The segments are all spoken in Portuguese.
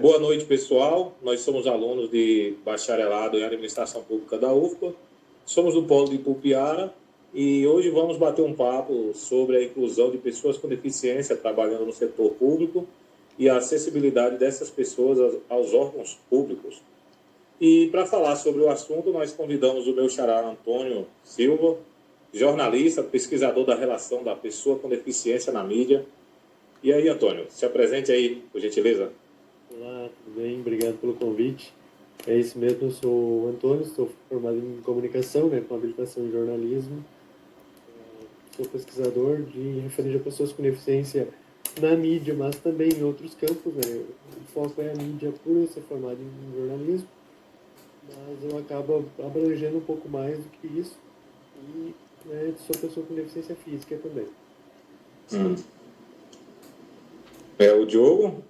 Boa noite, pessoal. Nós somos alunos de bacharelado em Administração Pública da UFPA. Somos do Polo de Ipupiara e hoje vamos bater um papo sobre a inclusão de pessoas com deficiência trabalhando no setor público e a acessibilidade dessas pessoas aos órgãos públicos. E para falar sobre o assunto, nós convidamos o meu xará Antônio Silva, jornalista, pesquisador da relação da pessoa com deficiência na mídia. E aí, Antônio, se apresente aí, por gentileza. Olá, tudo bem? Obrigado pelo convite. É isso mesmo, eu sou o Antônio, sou formado em comunicação, com habilitação em jornalismo. Sou pesquisador de referente a pessoas com deficiência na mídia, mas também em outros campos. O foco é a mídia por eu ser formado em jornalismo, mas eu acabo abrangendo um pouco mais do que isso e sou pessoa com deficiência física também. O Diogo?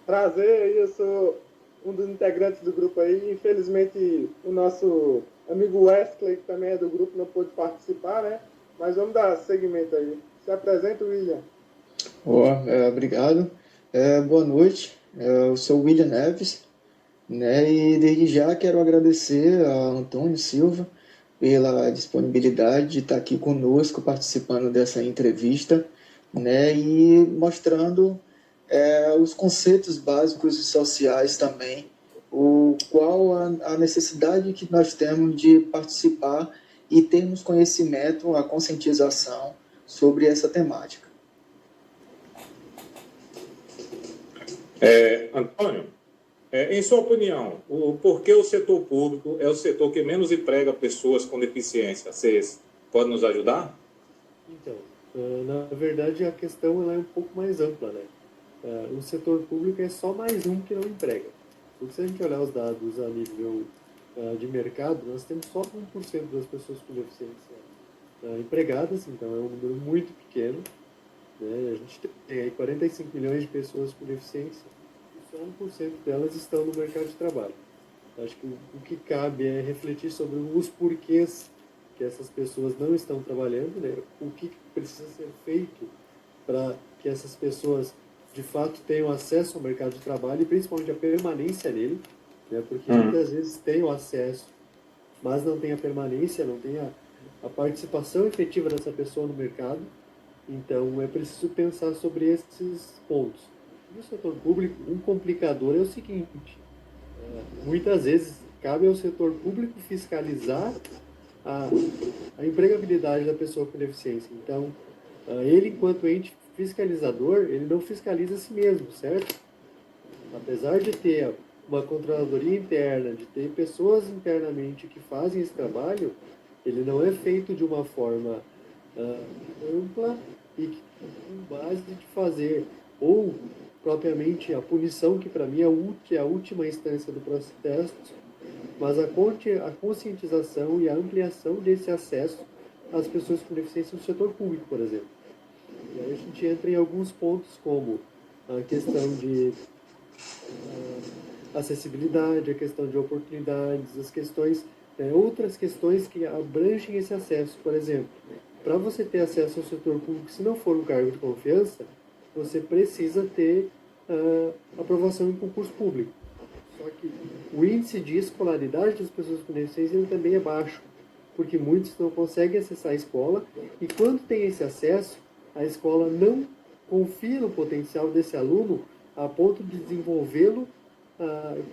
Prazer, eu sou um dos integrantes do grupo aí. Infelizmente, o nosso amigo Wesley, que também é do grupo, não pôde participar, né? Mas vamos dar seguimento aí. Se apresenta, William. Obrigado. Boa noite. Eu sou o William Neves, e desde já quero agradecer a Antônio Silva pela disponibilidade de estar aqui conosco, participando dessa entrevista, e mostrando os conceitos básicos e sociais também, qual a necessidade que nós temos de participar e termos conhecimento, a conscientização sobre essa temática. Antônio, em sua opinião, por que o setor público é o setor que menos emprega pessoas com deficiência? Vocês podem nos ajudar? Então, na verdade, a questão ela é um pouco mais ampla, o setor público é só mais um que não emprega. Porque se a gente olhar os dados a nível de mercado, nós temos só 1% das pessoas com deficiência empregadas, então é um número muito pequeno. A gente tem aí 45 milhões de pessoas com deficiência e só 1% delas estão no mercado de trabalho. Acho que o que cabe é refletir sobre os porquês que essas pessoas não estão trabalhando, o que precisa ser feito para que essas pessoas de fato tenham acesso ao mercado de trabalho e principalmente a permanência nele, porque muitas vezes tem o acesso, mas não tem a permanência, não tem a participação efetiva dessa pessoa no mercado. Então é preciso pensar sobre esses pontos. No setor público, um complicador é o seguinte: muitas vezes cabe ao setor público fiscalizar a empregabilidade da pessoa com deficiência. Então, ele, enquanto ente fiscalizador, ele não fiscaliza a si mesmo, certo? Apesar de ter uma controladoria interna, de ter pessoas internamente que fazem esse trabalho, ele não é feito de uma forma ampla e com base de fazer, ou propriamente a punição, que para mim é a última instância do processo, mas a conscientização e a ampliação desse acesso às pessoas com deficiência no setor público, por exemplo. E aí a gente entra em alguns pontos como a questão de acessibilidade, a questão de oportunidades, as questões, outras questões que abrangem esse acesso. Por exemplo, para você ter acesso ao setor público, se não for um cargo de confiança, você precisa ter aprovação em concurso público. Só que o índice de escolaridade das pessoas com deficiência ele também é baixo, porque muitos não conseguem acessar a escola e quando tem esse acesso, a escola não confia no potencial desse aluno a ponto de desenvolvê-lo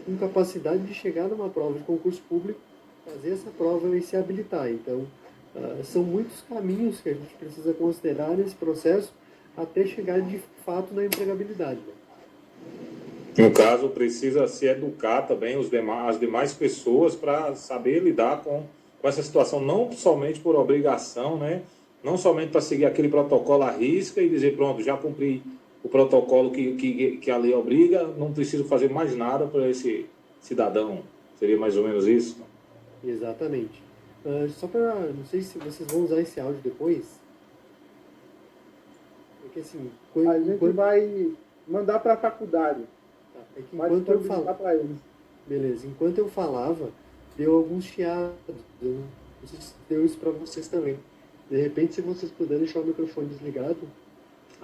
com capacidade de chegar numa prova de concurso público, fazer essa prova e se habilitar. Então, são muitos caminhos que a gente precisa considerar nesse processo até chegar de fato na empregabilidade. No caso, precisa se educar também as demais pessoas para saber lidar com essa situação, não somente por obrigação, não somente para seguir aquele protocolo à risca e dizer, pronto, já cumpri o protocolo que a lei obriga, não preciso fazer mais nada para esse cidadão. Seria mais ou menos isso? Exatamente. Só para, não sei se vocês vão usar esse áudio depois, porque assim... A gente vai mandar para a faculdade. É que enquanto eu falava, beleza, enquanto eu falava, deu alguns chiados. Não sei se deu isso para vocês também. De repente, se vocês puderem deixar o microfone desligado.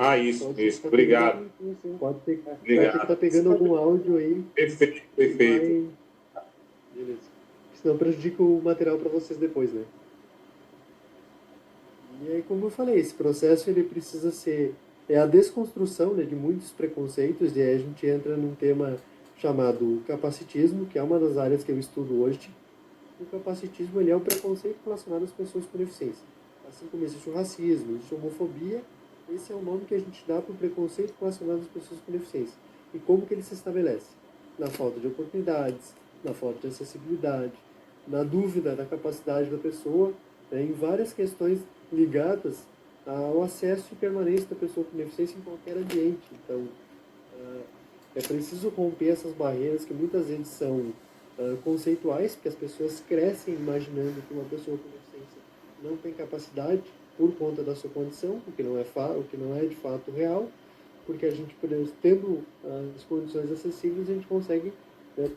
Ah, isso, Pode ser que isso. tá Obrigado. Pode ser que Obrigado. tá pegando algum áudio aí. Perfeito, perfeito. Beleza. Senão prejudica o material para vocês depois, né? E aí, como eu falei, esse processo ele precisa ser a desconstrução, né, de muitos preconceitos, e aí a gente entra num tema chamado capacitismo, que é uma das áreas que eu estudo hoje. O capacitismo ele é o preconceito relacionado às pessoas com deficiência. Assim como existe o racismo, existe a homofobia, esse é o nome que a gente dá para o preconceito relacionado às pessoas com deficiência. E como que ele se estabelece? Na falta de oportunidades, na falta de acessibilidade, na dúvida da capacidade da pessoa, né, em várias questões ligadas ao acesso e permanência da pessoa com deficiência em qualquer ambiente. Então, é preciso romper essas barreiras que muitas vezes são conceituais, porque as pessoas crescem imaginando que uma pessoa com deficiência não tem capacidade por conta da sua condição, o que não é de fato real, porque a gente, tendo as condições acessíveis, a gente consegue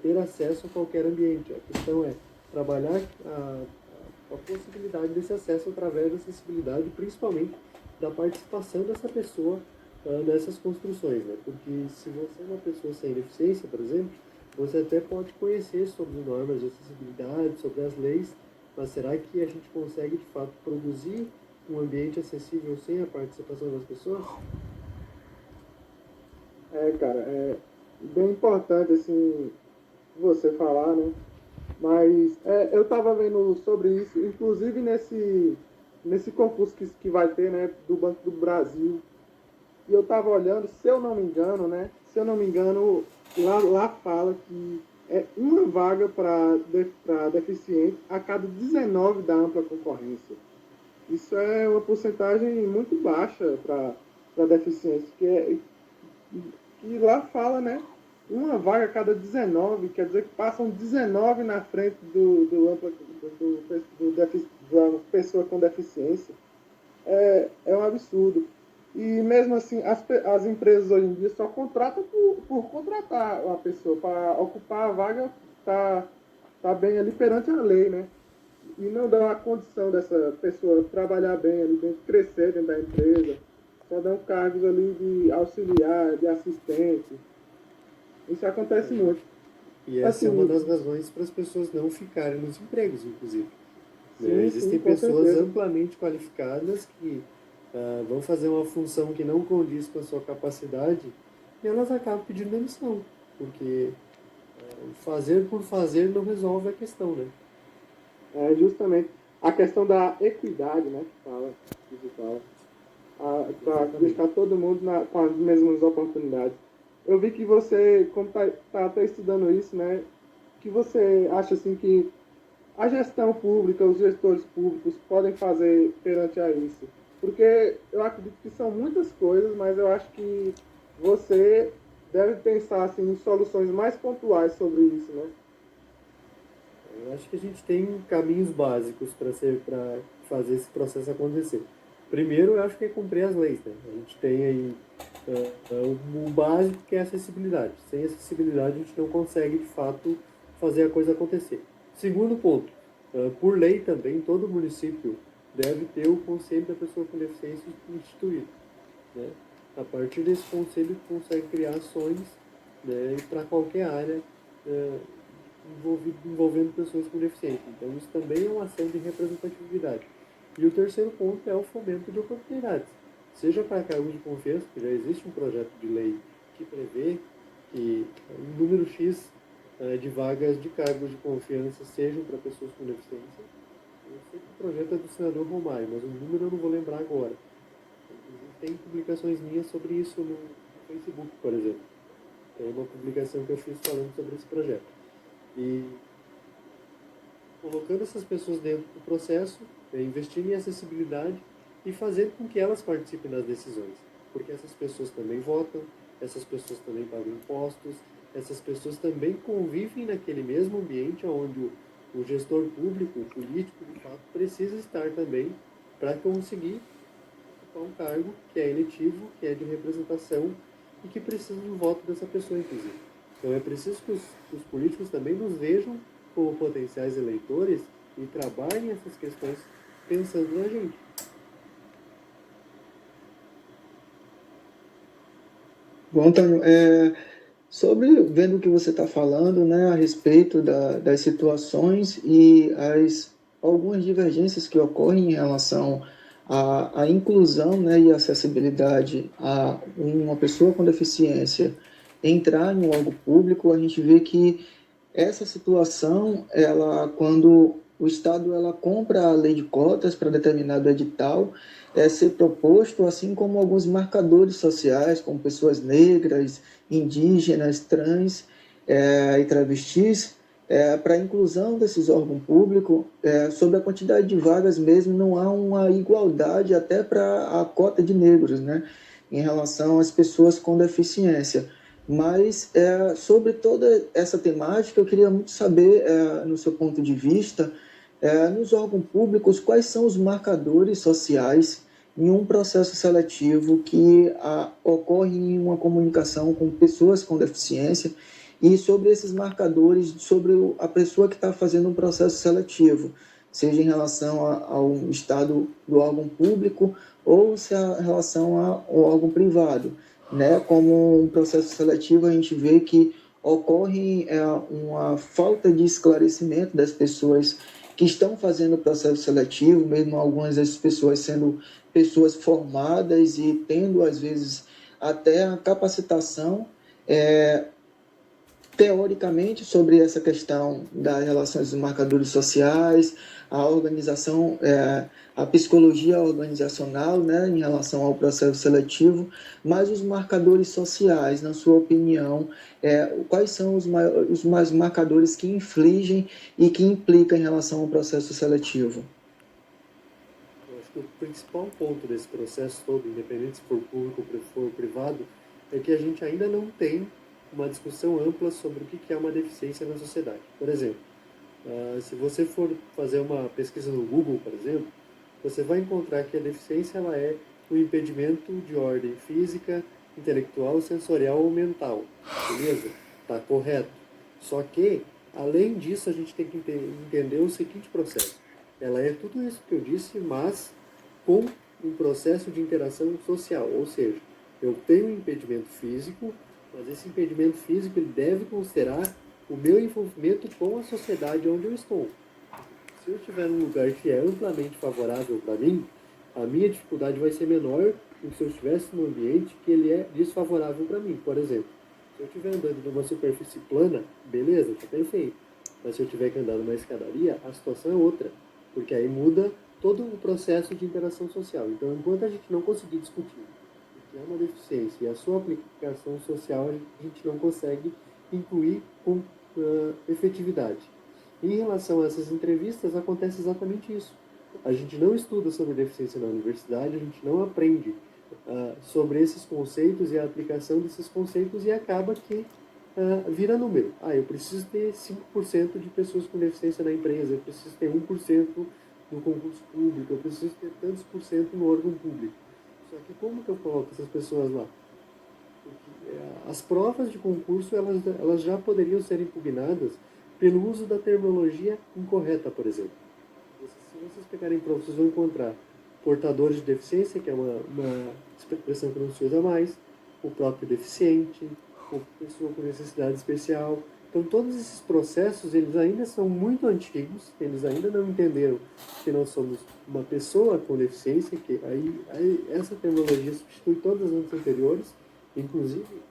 ter acesso a qualquer ambiente. A questão é trabalhar a possibilidade desse acesso através da acessibilidade, principalmente da participação dessa pessoa nessas construções, né? Porque se você é uma pessoa sem deficiência, por exemplo, você até pode conhecer sobre normas de acessibilidade, sobre as leis, mas será que a gente consegue, de fato, produzir um ambiente acessível sem a participação das pessoas? Cara, é bem importante, assim, você falar, né? Mas eu estava vendo sobre isso, inclusive nesse concurso que vai ter, né, do Banco do Brasil. E eu estava olhando, se eu não me engano, né? Se eu não me engano, lá fala que é uma vaga para deficiente a cada 19 da ampla concorrência. Isso é uma porcentagem muito baixa para deficiência, que lá fala, né? Uma vaga a cada 19, quer dizer que passam 19 na frente da pessoa com deficiência. É um absurdo. E mesmo assim, as empresas hoje em dia só contratam por contratar a pessoa. Para ocupar a vaga, tá bem ali perante a lei, né? E não dão a condição dessa pessoa trabalhar bem ali dentro, crescer dentro da empresa. Só dão cargos ali de auxiliar, de assistente. Isso acontece muito. E essa é uma Assim, das razões para as pessoas não ficarem nos empregos, inclusive. Né? sim, Existem com pessoas certeza. amplamente qualificadas que vão fazer uma função que não condiz com a sua capacidade e elas acabam pedindo demissão, porque fazer por fazer não resolve a questão, né? É justamente a questão da equidade, né? Que se fala. Para Exatamente. deixar todo mundo com as mesmas oportunidades. Eu vi que você, como tá até estudando isso, né? Que você acha assim que a gestão pública, os gestores públicos podem fazer perante a isso? Porque eu acredito que são muitas coisas, mas eu acho que você deve pensar assim, em soluções mais pontuais sobre isso, né? Eu acho que a gente tem caminhos básicos para fazer esse processo acontecer. Primeiro, eu acho que é cumprir as leis, né? A gente tem aí o básico que é a acessibilidade. Sem acessibilidade, a gente não consegue, de fato, fazer a coisa acontecer. Segundo ponto, por lei também, todo município deve ter o Conselho da Pessoa com Deficiência instituído, né? A partir desse conselho, consegue criar ações, né, para qualquer área envolvendo pessoas com deficiência. Então, isso também é uma ação de representatividade. E o terceiro ponto é o fomento de oportunidades. Seja para cargos de confiança, que já existe um projeto de lei que prevê que um número X de vagas de cargos de confiança sejam para pessoas com deficiência. Eu sei que o projeto é do senador Romário, mas o número eu não vou lembrar agora. Inclusive, tem publicações minhas sobre isso no Facebook, por exemplo. Tem uma publicação que eu fiz falando sobre esse projeto. E colocando essas pessoas dentro do processo, investindo em acessibilidade e fazer com que elas participem das decisões. Porque essas pessoas também votam, essas pessoas também pagam impostos, essas pessoas também convivem naquele mesmo ambiente onde o gestor público, o político, de fato, precisa estar também para conseguir ocupar um cargo que é eletivo, que é de representação e que precisa do voto dessa pessoa, inclusive. Então é preciso que os políticos também nos vejam como potenciais eleitores e trabalhem essas questões pensando na gente. Bom, Antônio, sobre vendo o que você está falando, né, a respeito das situações e algumas divergências que ocorrem em relação à inclusão, né, e acessibilidade a uma pessoa com deficiência entrar em um órgão público, a gente vê que essa situação, ela, quando o Estado ela compra a lei de cotas para determinado edital, é ser proposto, assim como alguns marcadores sociais, como pessoas negras, indígenas, trans e travestis, para a inclusão desses órgãos públicos, sobre a quantidade de vagas mesmo, não há uma igualdade até para a cota de negros, né, em relação às pessoas com deficiência. Mas sobre toda essa temática, eu queria muito saber, no seu ponto de vista, nos órgãos públicos, quais são os marcadores sociais em um processo seletivo que ocorre em uma comunicação com pessoas com deficiência e sobre esses marcadores, sobre a pessoa que está fazendo um processo seletivo, seja em relação ao estado do órgão público ou se em relação ao órgão privado, né? Como um processo seletivo, a gente vê que ocorre uma falta de esclarecimento das pessoas que estão fazendo o processo seletivo, mesmo algumas das pessoas sendo pessoas formadas e tendo, às vezes, até a capacitação teoricamente sobre essa questão das relações dos marcadores sociais, a organização, a psicologia organizacional, né, em relação ao processo seletivo, mas os marcadores sociais, na sua opinião, quais são os mais marcadores que infligem e que implicam em relação ao processo seletivo? Eu acho que o principal ponto desse processo todo, independente se for público ou for privado, é que a gente ainda não tem uma discussão ampla sobre o que é uma deficiência na sociedade. Por exemplo, se você for fazer uma pesquisa no Google, por exemplo, você vai encontrar que a deficiência ela é um impedimento de ordem física, intelectual, sensorial ou mental. Beleza? Tá correto. Só que, além disso, a gente tem que entender o seguinte processo. Ela é tudo isso que eu disse, mas com um processo de interação social. Ou seja, eu tenho um impedimento físico, mas esse impedimento físico ele deve considerar o meu envolvimento com a sociedade onde eu estou. Se eu estiver num lugar que é amplamente favorável para mim, a minha dificuldade vai ser menor do que se eu estivesse num ambiente que ele é desfavorável para mim. Por exemplo, se eu estiver andando numa superfície plana, beleza, está perfeito. Mas se eu tiver que andar numa escadaria, a situação é outra, porque aí muda todo o processo de interação social. Então, enquanto a gente não conseguir discutir o que é uma deficiência e a sua aplicação social, a gente não consegue incluir com efetividade. Em relação a essas entrevistas, acontece exatamente isso. A gente não estuda sobre deficiência na universidade, a gente não aprende sobre esses conceitos e a aplicação desses conceitos e acaba que vira número. Eu preciso ter 5% de pessoas com deficiência na empresa, eu preciso ter 1% no concurso público, eu preciso ter tantos por cento no órgão público. Só que como que eu coloco essas pessoas lá? Porque, as provas de concurso elas já poderiam ser impugnadas pelo uso da terminologia incorreta, por exemplo. Se vocês pegarem provas, vocês vão encontrar portadores de deficiência, que é uma expressão que não se usa mais, o próprio deficiente, ou pessoa com necessidade especial. Então, todos esses processos, eles ainda são muito antigos, eles ainda não entenderam que nós somos uma pessoa com deficiência, que aí essa terminologia substitui todas as outras anteriores, inclusive,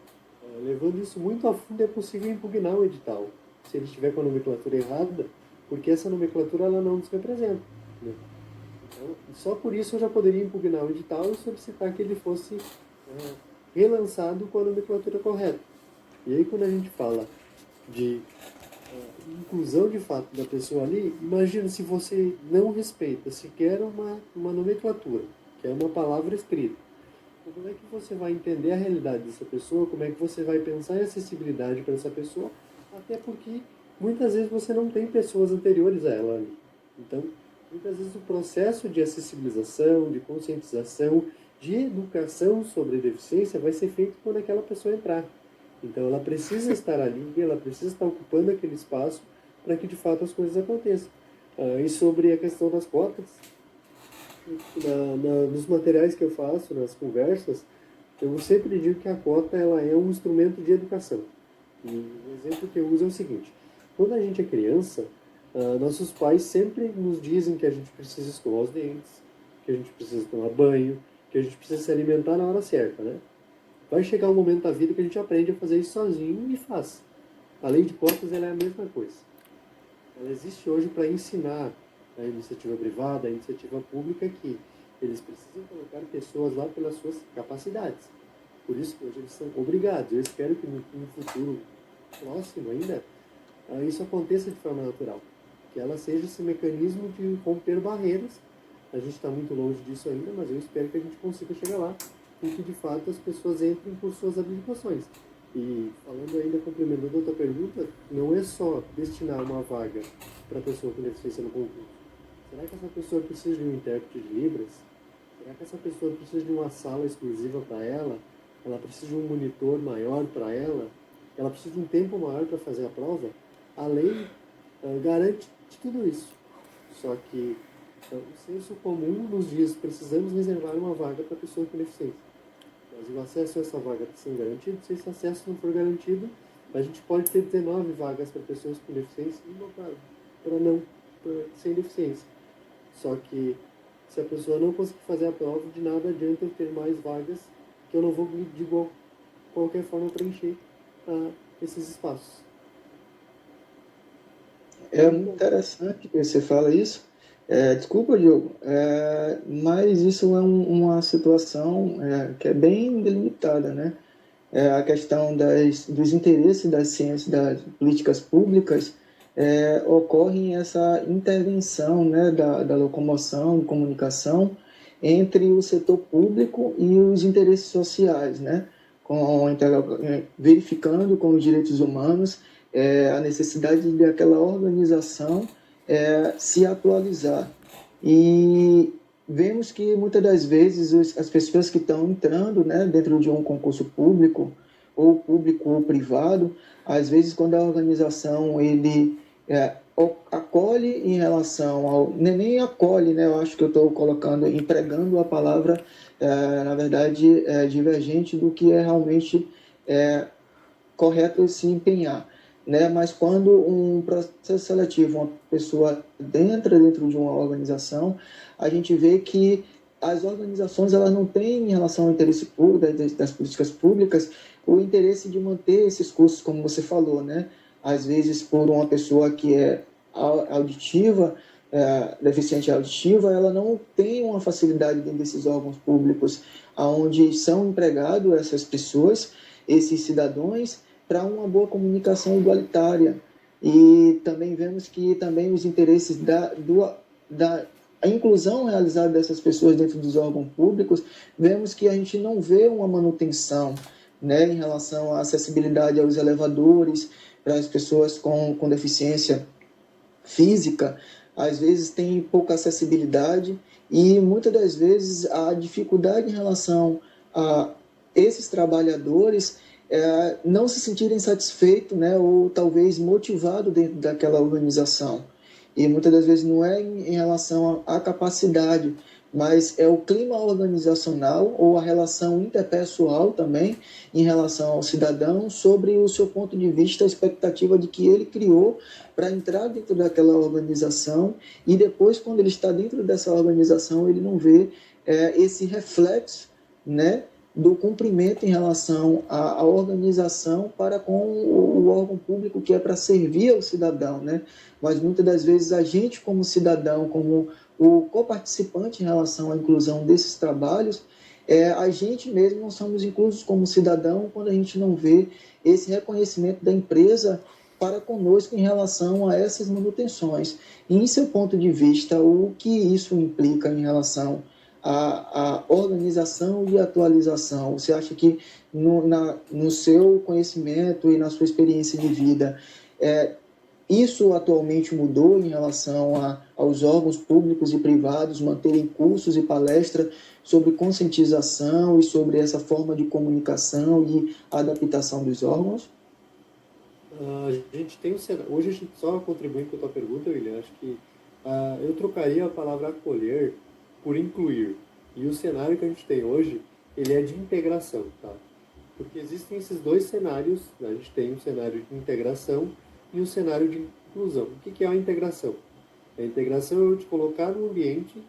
levando isso muito a fundo, é possível impugnar o edital, se ele estiver com a nomenclatura errada, porque essa nomenclatura ela não nos representa. Né? Então, só por isso eu já poderia impugnar o edital e solicitar que ele fosse relançado com a nomenclatura correta. E aí, quando a gente fala de inclusão de fato da pessoa ali, imagina se você não respeita sequer uma nomenclatura, que é uma palavra escrita. Então, como é que você vai entender a realidade dessa pessoa? Como é que você vai pensar em acessibilidade para essa pessoa? Até porque muitas vezes você não tem pessoas anteriores a ela ali. Então, muitas vezes o processo de acessibilização, de conscientização, de educação sobre deficiência vai ser feito quando aquela pessoa entrar. Então, ela precisa estar ali, ela precisa estar ocupando aquele espaço para que, de fato, as coisas aconteçam. E sobre a questão das cotas, nos materiais que eu faço, nas conversas, Eu sempre digo que a cota ela é um instrumento de educação. E o exemplo que eu uso é o seguinte: quando a gente é criança, nossos pais sempre nos dizem que a gente precisa escovar os dentes, que a gente precisa tomar banho, que a gente precisa se alimentar na hora certa, né? Vai chegar um momento da vida que a gente aprende a fazer isso sozinho e faz. A lei de cotas ela é a mesma coisa. Ela existe hoje para ensinar a iniciativa privada, a iniciativa pública, que eles precisam colocar pessoas lá pelas suas capacidades. Por isso que hoje eles são obrigados. Eu espero que no futuro próximo ainda, isso aconteça de forma natural. Que ela seja esse mecanismo de romper barreiras. A gente está muito longe disso ainda, mas eu espero que a gente consiga chegar lá e que de fato as pessoas entrem por suas habilitações. E falando ainda, complementando a outra pergunta, não é só destinar uma vaga para a pessoa com deficiência no concurso. Será que essa pessoa precisa de um intérprete de Libras? Será que essa pessoa precisa de uma sala exclusiva para ela? Ela precisa de um monitor maior para ela? Ela precisa de um tempo maior para fazer a prova? A lei garante tudo isso. Só que o senso comum nos diz que precisamos reservar uma vaga para a pessoa com deficiência. Mas o acesso a essa vaga está sendo garantido. Se esse acesso não for garantido, a gente pode ter 19 vagas para pessoas com deficiência e uma para sem deficiência. Só que se a pessoa não conseguir fazer a prova, de nada adianta eu ter mais vagas que eu não vou de qualquer forma preencher esses espaços. É muito interessante que você fala isso. Desculpa, Diogo, mas isso é uma situação que é bem delimitada, né? A questão dos interesses das ciências, das políticas públicas, ocorre essa intervenção, né, da locomoção, comunicação entre o setor público e os interesses sociais, né, verificando com os direitos humanos a necessidade daquela organização se atualizar. E vemos que muitas das vezes as pessoas que estão entrando, né, dentro de um concurso público ou privado, às vezes quando a organização ele acolhe em relação ao nem acolhe, né, eu acho que eu estou colocando, empregando a palavra na verdade divergente do que é realmente correto se empenhar, né? Mas quando um processo seletivo, uma pessoa entra dentro de uma organização, a gente vê que as organizações elas não têm, em relação ao interesse público, das políticas públicas, o interesse de manter esses cursos, como você falou, né? Às vezes, por uma pessoa que é auditiva, deficiente auditiva, ela não tem uma facilidade dentro desses órgãos públicos, onde são empregados essas pessoas, esses cidadãos, para uma boa comunicação igualitária. E também vemos que também os interesses da inclusão realizada dessas pessoas dentro dos órgãos públicos, vemos que a gente não vê uma manutenção, né, em relação à acessibilidade aos elevadores, para as pessoas com deficiência física, às vezes tem pouca acessibilidade e muitas das vezes a dificuldade em relação a esses trabalhadores não se sentirem satisfeitos, né, ou talvez motivados dentro daquela organização. E muitas das vezes não é em relação à capacidade, mas é o clima organizacional ou a relação interpessoal também em relação ao cidadão sobre o seu ponto de vista, a expectativa de que ele criou para entrar dentro daquela organização e depois, quando ele está dentro dessa organização, ele não vê esse reflexo, né, do cumprimento em relação à organização para com o órgão público que é para servir ao cidadão, né? Mas muitas das vezes a gente como cidadão, como o coparticipante em relação à inclusão desses trabalhos, a gente mesmo não somos inclusos como cidadão quando a gente não vê esse reconhecimento da empresa para conosco em relação a essas manutenções. E, em seu ponto de vista, o que isso implica em relação à organização e atualização? Você acha que no seu conhecimento e na sua experiência de vida, isso atualmente mudou em relação aos órgãos públicos e privados manterem cursos e palestras sobre conscientização e sobre essa forma de comunicação e adaptação dos órgãos? A gente tem hoje a gente só contribuindo com a tua pergunta, William, acho que eu trocaria a palavra acolher por incluir. E o cenário que a gente tem hoje ele é de integração, tá? Porque existem esses dois cenários, né? A gente tem um cenário de integração e um cenário de inclusão. O que é a integração? A integração é eu te colocar num ambiente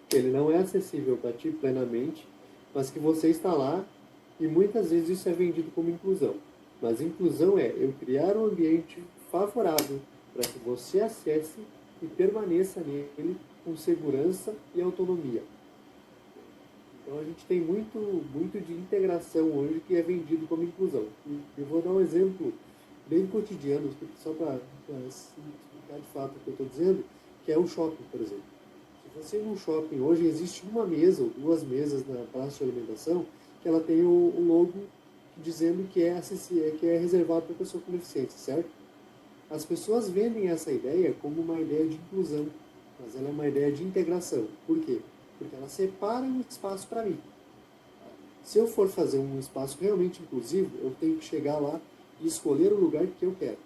que ele não é acessível para ti plenamente, mas que você está lá e muitas vezes isso é vendido como inclusão. Mas inclusão é eu criar um ambiente favorável para que você acesse e permaneça nele com segurança e autonomia. Então a gente tem muito de integração hoje que é vendido como inclusão. E eu vou dar um exemplo bem cotidiano, só para explicar de fato o que eu estou dizendo, que é o shopping, por exemplo. Se você ir num shopping hoje, existe uma mesa ou duas mesas na praça de alimentação que ela tem o logo dizendo que é reservado para pessoa com deficiência, certo? As pessoas vendem essa ideia como uma ideia de inclusão, mas ela é uma ideia de integração. Por quê? Porque ela separa um espaço para mim. Se eu for fazer um espaço realmente inclusivo, eu tenho que chegar lá e escolher o lugar que eu quero.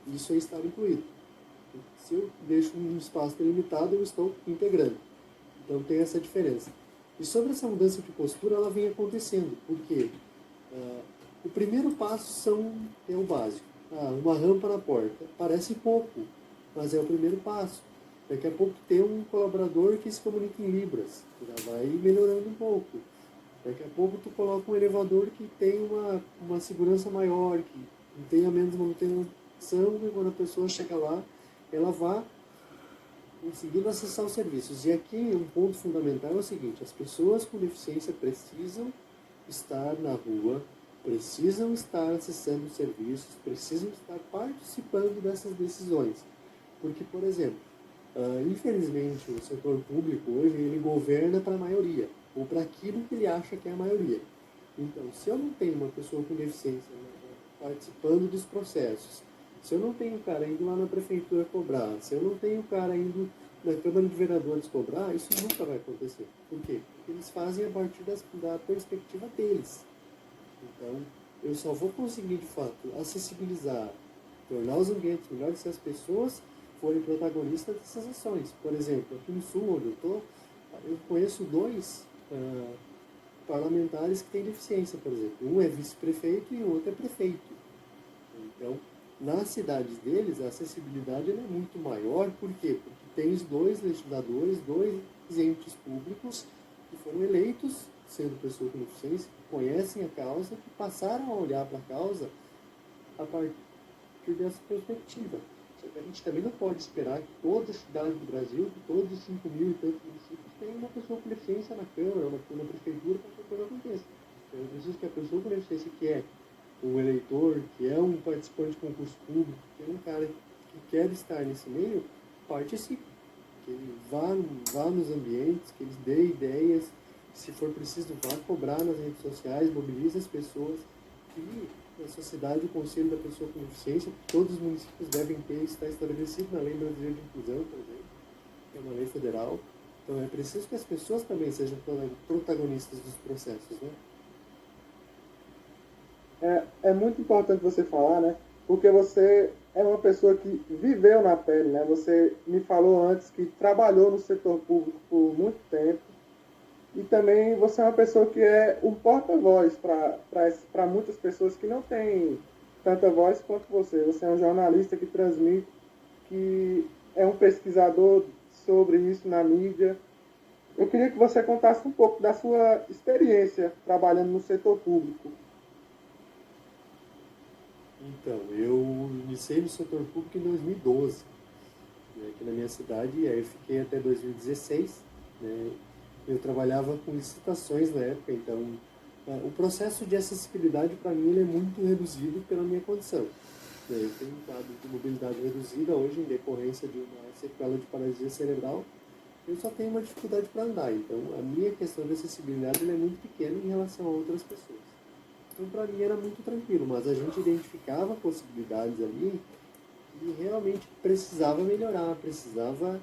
Isso é estar incluído. Se eu deixo um espaço delimitado, eu estou integrando. Então tem essa diferença. E sobre essa mudança de postura, ela vem acontecendo. Por quê? O primeiro passo é o básico. Uma rampa na porta. Parece pouco, mas é o primeiro passo. Daqui a pouco tem um colaborador que se comunica em Libras. Já vai melhorando um pouco. Daqui a pouco tu coloca um elevador que tem uma segurança maior, que tenha menos manutenção, e quando a pessoa chega lá, ela vai conseguindo acessar os serviços. E aqui um ponto fundamental é o seguinte: as pessoas com deficiência precisam estar na rua, precisam estar acessando os serviços, precisam estar participando dessas decisões. Porque, por exemplo, infelizmente o setor público hoje ele governa para a maioria, ou para aquilo que ele acha que é a maioria. Então, se eu não tenho uma pessoa com deficiência participando dos processos, se eu não tenho cara indo lá na prefeitura cobrar, se eu não tenho cara indo na Câmara de Vereadores cobrar, isso nunca vai acontecer. Por quê? Porque eles fazem a partir da perspectiva deles. Então, eu só vou conseguir, de fato, acessibilizar, tornar os ambientes melhores se as pessoas forem protagonistas dessas ações. Por exemplo, aqui no Sul, onde eu estou, eu conheço dois parlamentares que têm deficiência, por exemplo. Um é vice-prefeito e o outro é prefeito. Então, nas cidades deles, a acessibilidade é muito maior. Por quê? Porque tem os dois legisladores, dois entes públicos que foram eleitos, sendo pessoas com deficiência, que conhecem a causa, que passaram a olhar para a causa a partir dessa perspectiva. Só que a gente também não pode esperar que toda cidade do Brasil, que todos os 5 mil e tantos municípios, tenham uma pessoa com deficiência na Câmara, na Prefeitura, para que a coisa aconteça. Então, eu preciso que a pessoa com deficiência, que é um eleitor, que é um participante de concurso público, que é um cara que quer estar nesse meio, participe. Que ele vá nos ambientes, que ele dê ideias, se for preciso, vá cobrar nas redes sociais, mobilize as pessoas, que na sociedade o Conselho da Pessoa com Deficiência, todos os municípios devem ter, está estabelecido na Lei Brasileira de Inclusão, por exemplo, que é uma lei federal. Então é preciso que as pessoas também sejam protagonistas dos processos, né? É muito importante você falar, né? Porque você é uma pessoa que viveu na pele, né? Você me falou antes que trabalhou no setor público por muito tempo e também você é uma pessoa que é um porta-voz para muitas pessoas que não têm tanta voz quanto você. Você é um jornalista que transmite, que é um pesquisador sobre isso na mídia. Eu queria que você contasse um pouco da sua experiência trabalhando no setor público. Então, eu iniciei no setor público em 2012, né, aqui na minha cidade, e aí eu fiquei até 2016. Né, eu trabalhava com licitações na época, então o processo de acessibilidade para mim ele é muito reduzido pela minha condição. Né, eu tenho um quadro de mobilidade reduzida hoje em decorrência de uma sequela de paralisia cerebral. Eu só tenho uma dificuldade para andar, então a minha questão de acessibilidade é muito pequena em relação a outras pessoas. Então, para mim era muito tranquilo, mas a gente identificava possibilidades ali e realmente precisava melhorar, precisava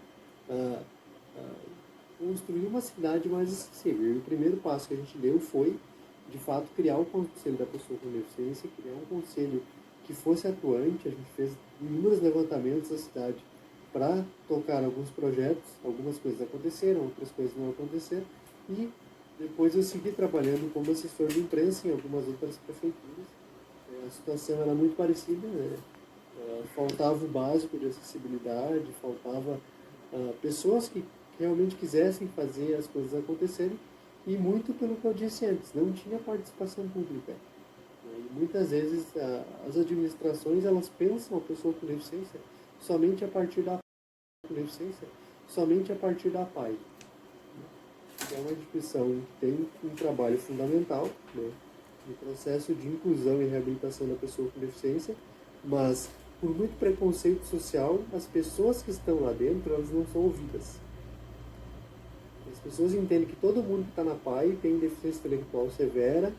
construir uma cidade mais acessível. E o primeiro passo que a gente deu foi, de fato, criar o Conselho da Pessoa com Deficiência, criar um conselho que fosse atuante. A gente fez inúmeros levantamentos da cidade para tocar alguns projetos, algumas coisas aconteceram, outras coisas não aconteceram, e Depois eu segui trabalhando como assessor de imprensa em algumas outras prefeituras. A situação era muito parecida, né? Faltava o básico de acessibilidade, faltava pessoas que realmente quisessem fazer as coisas acontecerem, e muito pelo que eu disse antes, não tinha participação pública. E muitas vezes as administrações elas pensam a pessoa com deficiência somente a partir da deficiência, somente a partir da PAI. É uma instituição que tem um trabalho fundamental, né, no processo de inclusão e reabilitação da pessoa com deficiência, mas por muito preconceito social, as pessoas que estão lá dentro, elas não são ouvidas. As pessoas entendem que todo mundo que está na PAI tem deficiência intelectual severa,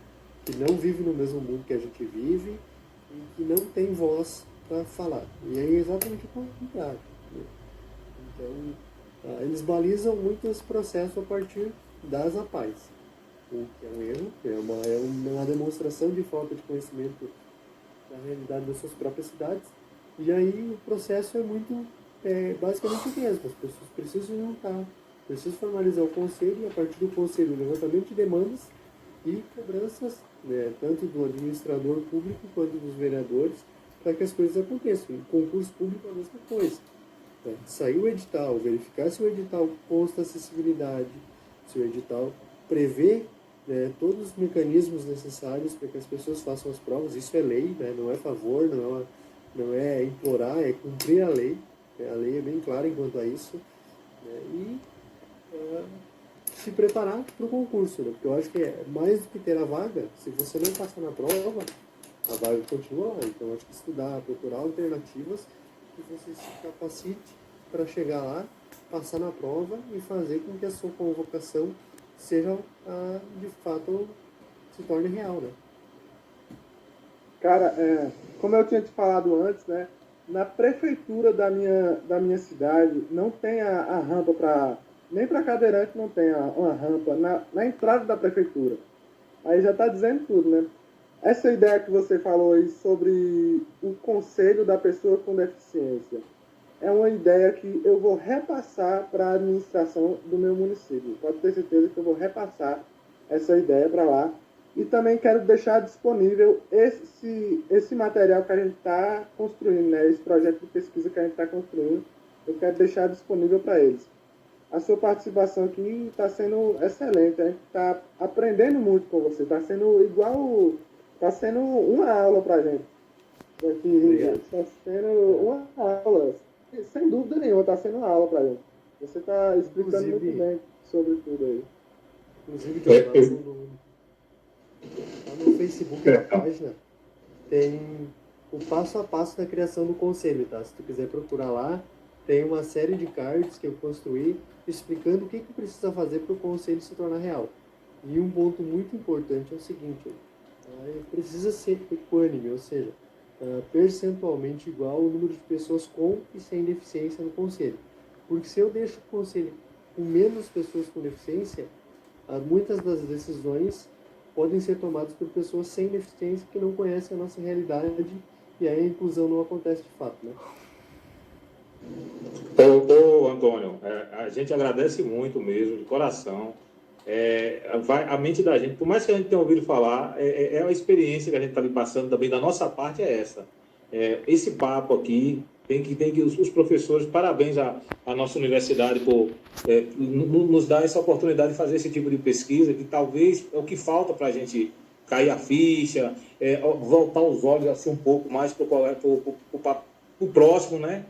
que não vive no mesmo mundo que a gente vive e que não tem voz para falar. E é exatamente o contrário, né? Então, eles balizam muito esse processo a partir das APAES, o que é um erro, é uma demonstração de falta de conhecimento da realidade das suas próprias cidades. E aí o processo é basicamente o mesmo. As pessoas precisam juntar, precisam formalizar o conselho, e a partir do conselho, levantamento de demandas e cobranças, né, tanto do administrador público quanto dos vereadores, para que as coisas aconteçam. Em concurso público é a mesma coisa. Sair o edital, verificar se o edital consta acessibilidade, se o edital prevê, né, todos os mecanismos necessários para que as pessoas façam as provas. Isso é lei, né, não é favor, não é implorar, é cumprir a lei. Né, a lei é bem clara quanto a isso. Né, e se preparar para o concurso, né, porque eu acho que é mais do que ter a vaga. Se você não passar na prova, a vaga continua lá. Então eu acho que estudar, procurar alternativas que você se capacite para chegar lá, passar na prova e fazer com que a sua convocação seja, de fato, se torne real, né? Cara, como eu tinha te falado antes, né? Na prefeitura da minha cidade não tem a rampa para... Nem para cadeirante não tem uma rampa na entrada da prefeitura. Aí já está dizendo tudo, né? Essa ideia que você falou aí sobre o conselho da pessoa com deficiência é uma ideia que eu vou repassar para a administração do meu município. Pode ter certeza que eu vou repassar essa ideia para lá. E também quero deixar disponível esse material que a gente está construindo, né? Esse projeto de pesquisa que a gente está construindo, eu quero deixar disponível para eles. A sua participação aqui está sendo excelente, a gente está aprendendo muito com você, está sendo está sendo uma aula para a gente. Está sendo uma aula, sem dúvida nenhuma, está sendo uma aula para a gente. Você está explicando muito bem sobre tudo aí. Inclusive, no Facebook da página tem o passo a passo da criação do conselho, tá? Se tu quiser procurar lá, tem uma série de cards que eu construí explicando o que precisa fazer para o conselho se tornar real. E um ponto muito importante é o seguinte, precisa ser equânime, ou seja, percentualmente igual ao número de pessoas com e sem deficiência no conselho. Porque se eu deixo o conselho com menos pessoas com deficiência, muitas das decisões podem ser tomadas por pessoas sem deficiência que não conhecem a nossa realidade, e aí a inclusão não acontece de fato, né? Ô Antônio, a gente agradece muito mesmo, de coração. A mente da gente, por mais que a gente tenha ouvido falar, é uma experiência que a gente está passando também, da nossa parte é essa. Esse papo aqui, tem que os professores, parabéns à nossa universidade por nos dar essa oportunidade de fazer esse tipo de pesquisa, que talvez é o que falta para a gente cair a ficha, voltar os olhos assim um pouco mais para o próximo, né?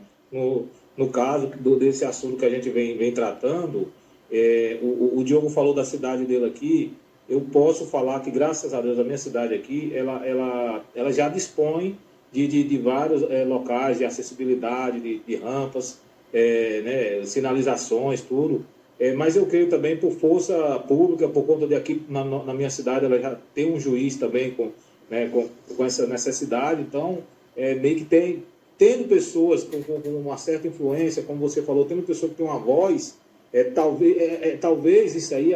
No caso desse assunto que a gente vem tratando, o Diogo falou da cidade dele aqui. Eu posso falar que, graças a Deus, a minha cidade aqui, ela já dispõe de vários locais de acessibilidade, de rampas, né, sinalizações, tudo. Mas eu creio também, por força pública, por conta de aqui na minha cidade, ela já tem um juiz também com essa necessidade. Então, meio que tendo pessoas com uma certa influência, como você falou, tendo pessoas que têm uma voz, talvez isso aí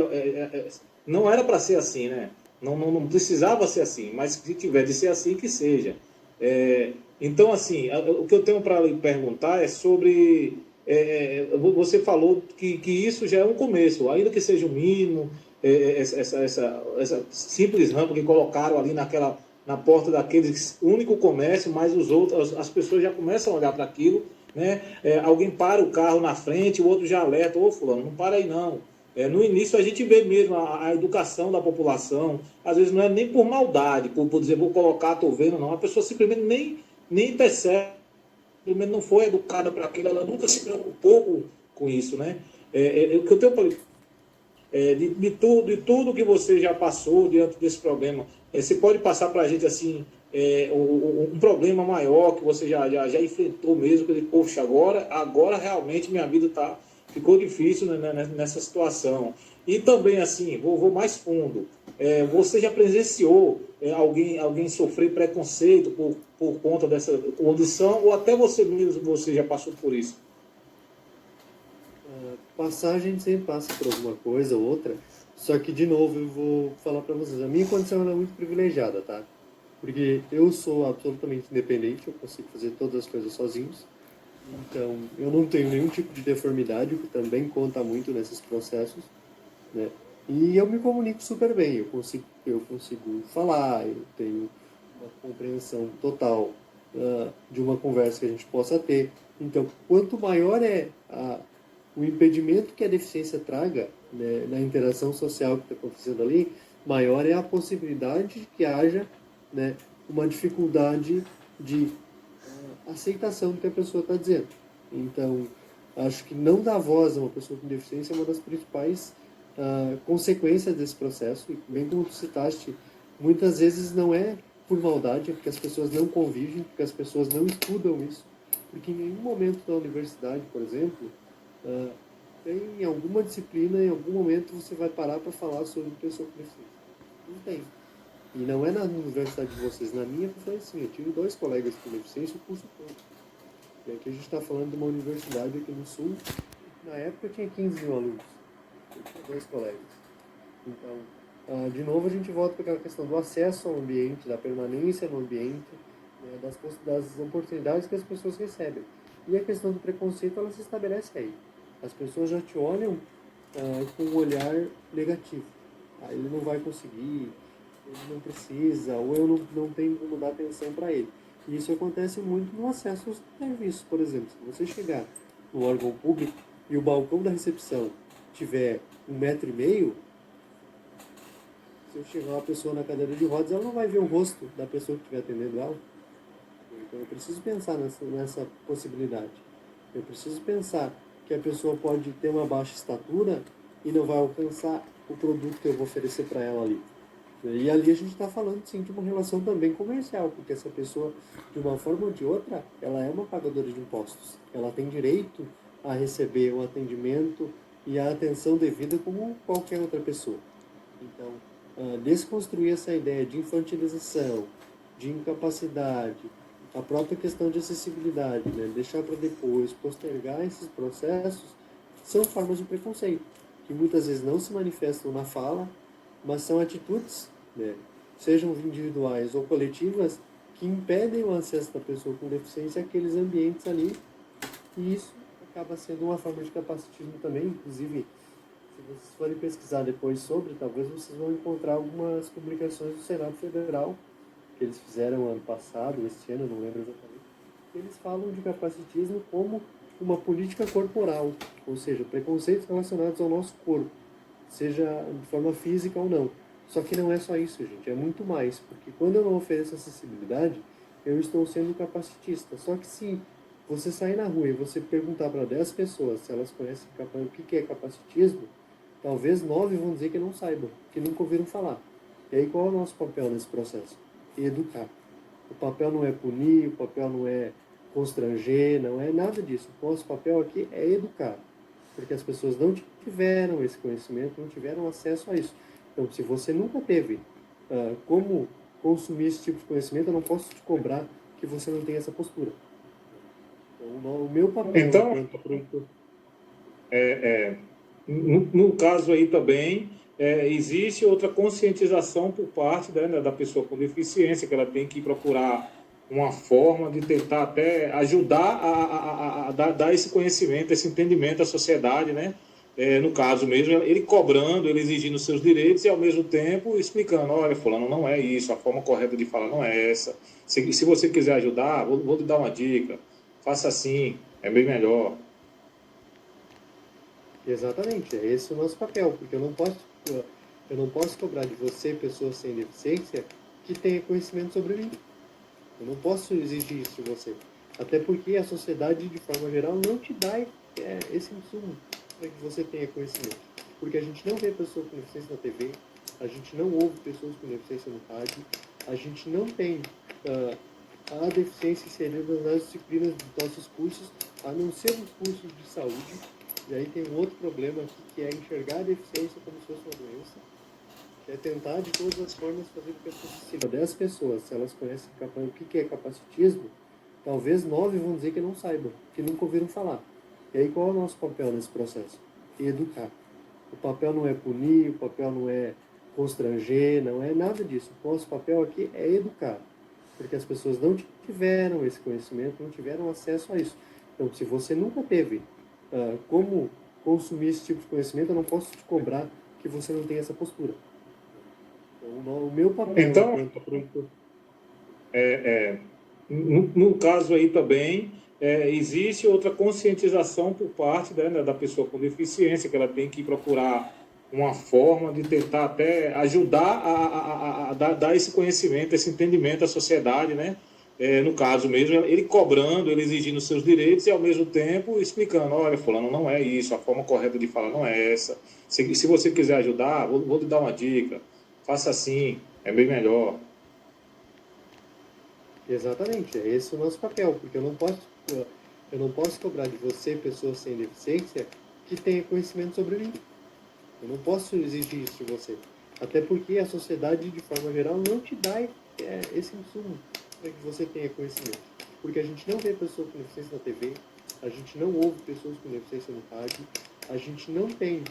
não era para ser assim, né? Não precisava ser assim, mas se tiver de ser assim, que seja. Então, assim, o que eu tenho para lhe perguntar é sobre... você falou que isso já é um começo, ainda que seja um mínimo, essa simples rampa que colocaram ali na porta daquele único comércio, mas as pessoas já começam a olhar para aquilo, né? Alguém para o carro na frente, o outro já alerta: ô fulano, não para aí não. No início a gente vê mesmo a educação da população, às vezes não é nem por maldade, por dizer, vou colocar, estou vendo, não. A pessoa simplesmente nem percebe, simplesmente não foi educada para aquilo, ela nunca se preocupou com isso, né? O que eu tenho para de tudo que você já passou diante desse problema, você pode passar para a gente assim, um problema maior que você já enfrentou mesmo, que poxa, agora realmente minha vida ficou difícil, né, nessa situação. E também assim, vou mais fundo, você já presenciou alguém sofrer preconceito por conta dessa condição, ou até você mesmo você já passou por isso? Passar, a gente sempre passa por alguma coisa ou outra, só que, de novo, eu vou falar para vocês, a minha condição é muito privilegiada, tá? Porque eu sou absolutamente independente, eu consigo fazer todas as coisas sozinhos, então eu não tenho nenhum tipo de deformidade, o que também conta muito nesses processos, né? E eu me comunico super bem, eu consigo falar, eu tenho uma compreensão total de uma conversa que a gente possa ter. Então, quanto maior o impedimento que a deficiência traga, né, na interação social que está acontecendo ali, maior é a possibilidade de que haja, né, uma dificuldade de aceitação do que a pessoa está dizendo. Então, acho que não dar voz a uma pessoa com deficiência é uma das principais consequências desse processo. E, bem como tu citaste, muitas vezes não é por maldade, é porque as pessoas não convivem, porque as pessoas não estudam isso. Porque em nenhum momento da universidade, por exemplo, tem alguma disciplina, em algum momento você vai parar para falar sobre pessoa com deficiência. Não tem. E não é na universidade de vocês, na minha foi assim, eu tive 2 colegas com deficiência o curso todo. E aqui a gente está falando de uma universidade aqui no Sul, na época tinha 15 mil alunos, eu tinha 2 colegas. Então, de novo a gente volta para aquela questão do acesso ao ambiente, da permanência no ambiente, né, das oportunidades que as pessoas recebem. E a questão do preconceito, ela se estabelece aí. As pessoas já te olham com um olhar negativo. Ele não vai conseguir, ele não precisa, ou eu não tenho como dar atenção para ele. E isso acontece muito no acesso aos serviços. Por exemplo, se você chegar no órgão público e o balcão da recepção tiver 1,5 metro, se eu chegar uma pessoa na cadeira de rodas, ela não vai ver o rosto da pessoa que estiver atendendo ela. Então eu preciso pensar nessa possibilidade. Eu preciso pensar que a pessoa pode ter uma baixa estatura e não vai alcançar o produto que eu vou oferecer para ela ali. E ali a gente está falando, sim, de uma relação também comercial, porque essa pessoa, de uma forma ou de outra, ela é uma pagadora de impostos. Ela tem direito a receber o atendimento e a atenção devida como qualquer outra pessoa. Então, desconstruir essa ideia de infantilização, de incapacidade, a própria questão de acessibilidade, né? Deixar para depois, postergar esses processos, são formas de preconceito, que muitas vezes não se manifestam na fala, mas são atitudes, né, sejam individuais ou coletivas, que impedem o acesso da pessoa com deficiência àqueles ambientes ali, e isso acaba sendo uma forma de capacitismo também. Inclusive, se vocês forem pesquisar depois sobre, talvez vocês vão encontrar algumas publicações do Senado Federal, que eles fizeram ano passado, este ano, não lembro exatamente, eles falam de capacitismo como uma política corporal, ou seja, preconceitos relacionados ao nosso corpo, seja de forma física ou não. Só que não é só isso, gente, é muito mais, porque quando eu não ofereço acessibilidade, eu estou sendo capacitista. Só que se você sair na rua e você perguntar para 10 pessoas se elas conhecem o que é capacitismo, talvez 9 vão dizer que não saibam, que nunca ouviram falar. E aí qual é o nosso papel nesse processo? Educar. O papel não é punir, o papel não é constranger, não é nada disso. O nosso papel aqui é educar, porque as pessoas não tiveram esse conhecimento, não tiveram acesso a isso. Então, se você nunca teve como consumir esse tipo de conhecimento, eu não posso te cobrar que você não tenha essa postura. Então, o meu papel Então, enquanto produtor... no caso aí também, existe outra conscientização por parte da pessoa com deficiência, que ela tem que procurar uma forma de tentar até ajudar a dar esse conhecimento, esse entendimento à sociedade, né? no caso mesmo, ele cobrando, ele exigindo seus direitos e ao mesmo tempo explicando, olha, fulano, não é isso, a forma correta de falar não é essa. Se você quiser ajudar, vou lhe dar uma dica, faça assim, é bem melhor. Exatamente, é esse o nosso papel, porque eu não posso cobrar de você, pessoa sem deficiência, que tenha conhecimento sobre mim. Eu não posso exigir isso de você. Até porque a sociedade, de forma geral, não te dá esse insumo para que você tenha conhecimento. Porque a gente não vê pessoas com deficiência na TV, a gente não ouve pessoas com deficiência no rádio, a gente não tem a deficiência inserida nas disciplinas dos nossos cursos, a não ser nos cursos de saúde. E aí tem um outro problema aqui, que é enxergar a deficiência como se fosse uma doença, que é tentar de todas as formas fazer com que as pessoas se... 10 pessoas, se elas conhecem o que é capacitismo, talvez 9 vão dizer que não saibam, que nunca ouviram falar. E aí qual é o nosso papel nesse processo? Educar. O papel não é punir, o papel não é constranger, não é nada disso. O nosso papel aqui é educar, porque as pessoas não tiveram esse conhecimento, não tiveram acesso a isso. Então, se você nunca teve como consumir esse tipo de conhecimento, eu não posso te cobrar que você não tenha essa postura. Então, o meu papel Então, enquanto produtor... no caso aí também, existe outra conscientização por parte da pessoa com deficiência, que ela tem que procurar uma forma de tentar até ajudar a dar esse conhecimento, esse entendimento à sociedade, né? No caso mesmo, ele cobrando, ele exigindo seus direitos e ao mesmo tempo explicando, olha, fulano, não é isso, a forma correta de falar não é essa. Se você quiser ajudar, vou lhe dar uma dica, faça assim, é bem melhor. Exatamente, é esse o nosso papel, porque eu não posso cobrar de você, pessoa sem deficiência, que tenha conhecimento sobre mim. Eu não posso exigir isso de você. Até porque a sociedade, de forma geral, não te dá esse insumo para que você tenha conhecimento. Porque a gente não vê pessoas com deficiência na TV, a gente não ouve pessoas com deficiência no rádio, a gente não tem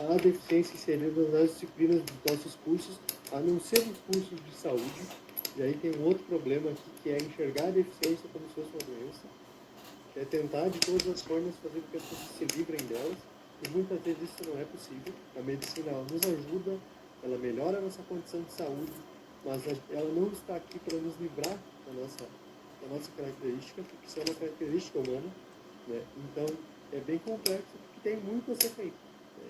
a deficiência inserida nas disciplinas dos nossos cursos, a não ser nos cursos de saúde. E aí tem um outro problema aqui, que é enxergar a deficiência como se fosse uma doença, que é tentar de todas as formas fazer com que as pessoas se livrem delas. E muitas vezes isso não é possível. A medicina, ela nos ajuda, ela melhora a nossa condição de saúde, mas ela não está aqui para nos livrar da nossa característica, porque isso é uma característica humana, né? Então, é bem complexo, porque tem muito a ser feito, né?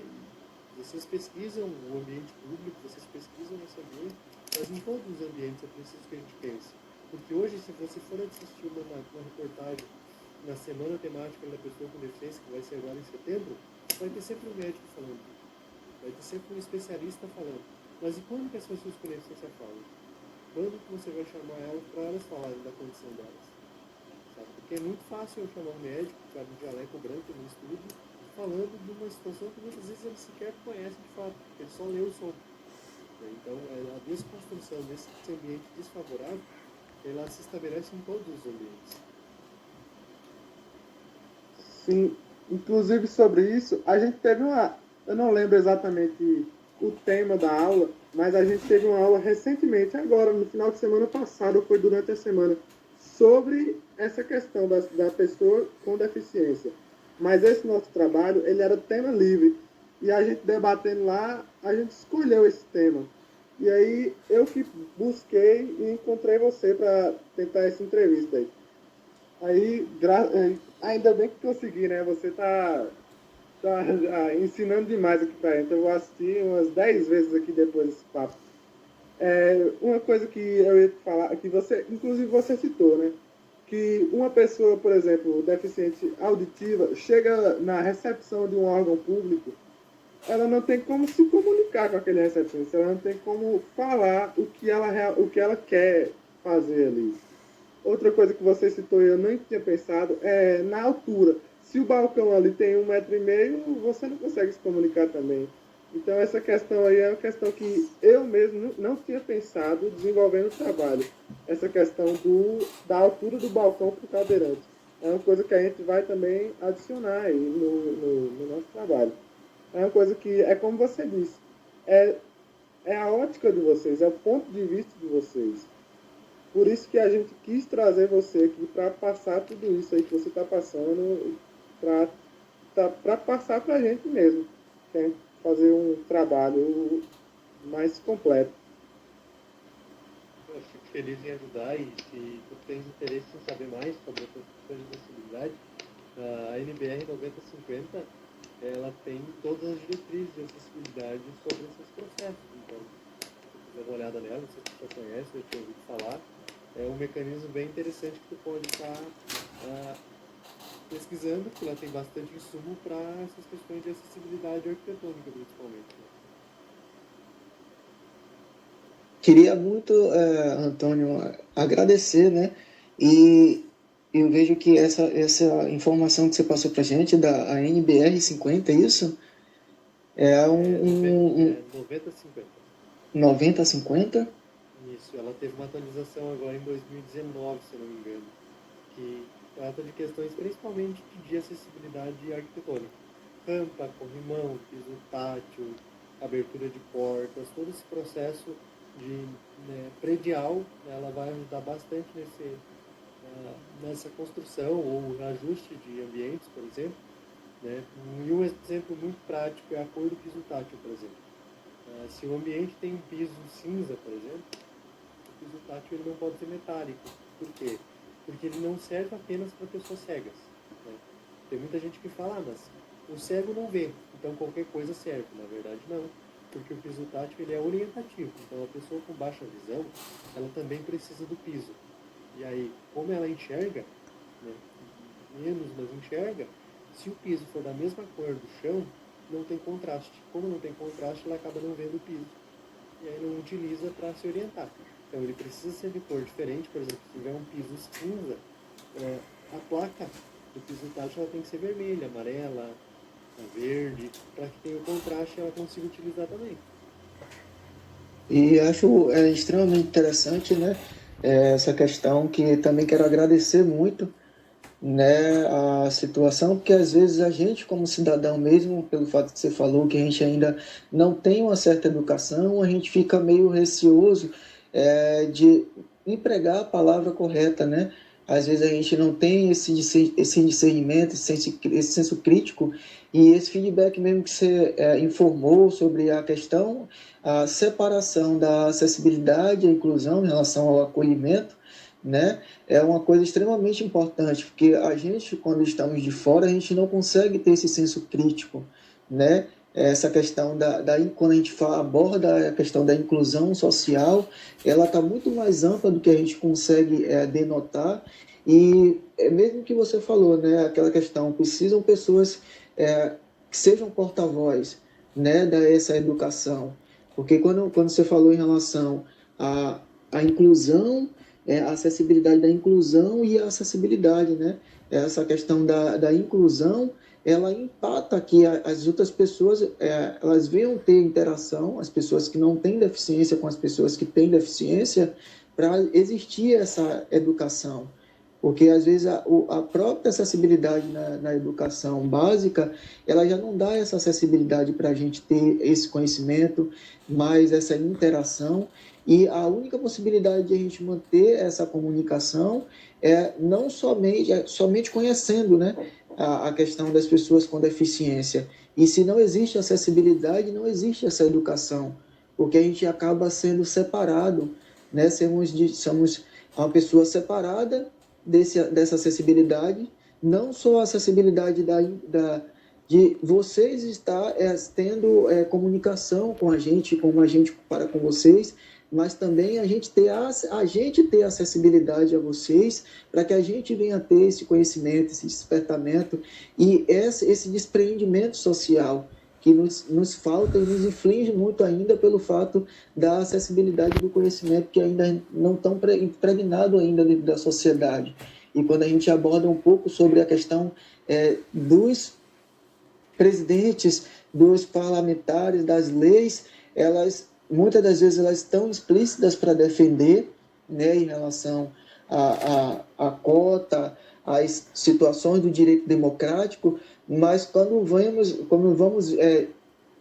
E vocês pesquisam o ambiente público, vocês pesquisam esse ambiente, mas em todos os ambientes é preciso que a gente pense. Porque hoje, se você for assistir uma reportagem na semana temática da pessoa com deficiência, que vai ser agora em setembro, vai ter sempre um médico falando, vai ter sempre um especialista falando. Mas e quando que as pessoas com deficiência falam? Quando que você vai chamar elas para elas falarem da condição delas? Sabe? Porque é muito fácil eu chamar um médico, cara, de jaleco branco no estúdio, falando de uma situação que muitas vezes ele sequer conhece de fato, porque ele só leu o som. Então, a desconstrução desse ambiente desfavorável, ela se estabelece em todos os ambientes. Sim, inclusive sobre isso, a gente teve eu não lembro exatamente o tema da aula, mas a gente teve uma aula recentemente, agora, no final de semana passado, ou foi durante a semana, sobre essa questão da pessoa com deficiência. Mas esse nosso trabalho, ele era tema livre, e a gente debatendo lá, a gente escolheu esse tema. E aí eu que busquei e encontrei você para tentar essa entrevista aí. Aí, ainda bem que consegui, né? Você tá ensinando demais aqui pra gente. Eu vou assistir umas 10 vezes aqui depois desse papo. Uma coisa que eu ia te falar, que você, inclusive você citou, né? Que uma pessoa, por exemplo, deficiente auditiva, chega na recepção de um órgão público, ela não tem como se comunicar com aquele recepcionista, ela não tem como falar o que ela quer fazer ali. Outra coisa que você citou e eu nem tinha pensado é na altura. Se o balcão ali tem 1,5 m, você não consegue se comunicar também. Então essa questão aí é uma questão que eu mesmo não tinha pensado desenvolvendo o trabalho. Essa questão da altura do balcão para o cadeirante. É uma coisa que a gente vai também adicionar aí no nosso trabalho. É uma coisa que, é como você disse, é a ótica de vocês, é o ponto de vista de vocês. Por isso que a gente quis trazer você aqui para passar tudo isso aí que você está passando, para para passar para a gente mesmo, né? Fazer um trabalho mais completo. Eu fico feliz em ajudar, e se tu tens interesse em saber mais sobre essas questões de acessibilidade, a NBR 9050 ela tem todas as diretrizes de acessibilidade sobre esses processos. Então, se quiser dar uma olhada nela, não sei se tu já conhece, eu tinha ouvido falar, é um mecanismo bem interessante que tu pode estar pesquisando, porque ela tem bastante insumo para essas questões de acessibilidade arquitetônica, principalmente. Né? Queria muito, Antônio, agradecer, né? E eu vejo que essa informação que você passou para a gente, da NBR 50, é isso? É um 90-50. 90-50? Isso, ela teve uma atualização agora em 2019, se eu não me engano, que trata de questões principalmente de acessibilidade arquitetônica. Rampa, corrimão, piso tátil, abertura de portas, todo esse processo de predial, ela vai ajudar bastante nessa construção ou ajuste de ambientes, por exemplo. Né? E um exemplo muito prático é a cor do piso tátil, por exemplo. Se o ambiente tem um piso cinza, por exemplo, o piso tátil ele não pode ser metálico. Por quê? Porque ele não serve apenas para pessoas cegas. Né? Tem muita gente que fala, mas o cego não vê, então qualquer coisa serve. Na verdade, não. Porque o piso tátil ele é orientativo. Então, a pessoa com baixa visão, ela também precisa do piso. E aí, como ela enxerga, né, menos, mas enxerga, se o piso for da mesma cor do chão, não tem contraste. Como não tem contraste, ela acaba não vendo o piso. E aí não utiliza para se orientar. Então ele precisa ser de cor diferente. Por exemplo, se tiver um piso cinza, a placa do piso tátil ela tem que ser vermelha, amarela, verde, para que tenha o contraste e ela consiga utilizar também. E acho extremamente interessante, né? Essa questão, que também quero agradecer muito, né, a situação, porque às vezes a gente, como cidadão mesmo, pelo fato que você falou, que a gente ainda não tem uma certa educação, a gente fica meio receoso de empregar a palavra correta, né? Às vezes a gente não tem esse discernimento, esse senso crítico, e esse feedback mesmo que você informou sobre a questão, a separação da acessibilidade e inclusão em relação ao acolhimento, né? É uma coisa extremamente importante, porque a gente, quando estamos de fora, a gente não consegue ter esse senso crítico, né? Essa questão quando a gente aborda a questão da inclusão social, ela está muito mais ampla do que a gente consegue denotar, e mesmo que você falou, né? Aquela questão, precisam pessoas que sejam porta-voz, né? Dessa educação, porque quando você falou em relação à inclusão, a acessibilidade da inclusão e a acessibilidade, né? Essa questão da inclusão, ela empata que as outras pessoas, elas venham ter interação, as pessoas que não têm deficiência com as pessoas que têm deficiência, para existir essa educação. Porque, às vezes, a própria acessibilidade na educação básica, ela já não dá essa acessibilidade para a gente ter esse conhecimento, mais essa interação. E a única possibilidade de a gente manter essa comunicação é não somente conhecendo, né, a questão das pessoas com deficiência. E se não existe acessibilidade, não existe essa educação, porque a gente acaba sendo separado, né? Somos uma pessoa separada dessa acessibilidade, não só a acessibilidade de vocês estar tendo comunicação com a gente, como a gente para com vocês, mas também a gente ter acessibilidade a vocês, para que a gente venha ter esse conhecimento, esse despertamento e esse despreendimento social que nos falta e nos inflige muito ainda pelo fato da acessibilidade do conhecimento, que ainda não estão impregnado ainda dentro da sociedade. E quando a gente aborda um pouco sobre a questão dos presidentes, dos parlamentares, das leis, muitas das vezes elas estão explícitas para defender, né, em relação à cota, às situações do direito democrático, mas quando vamos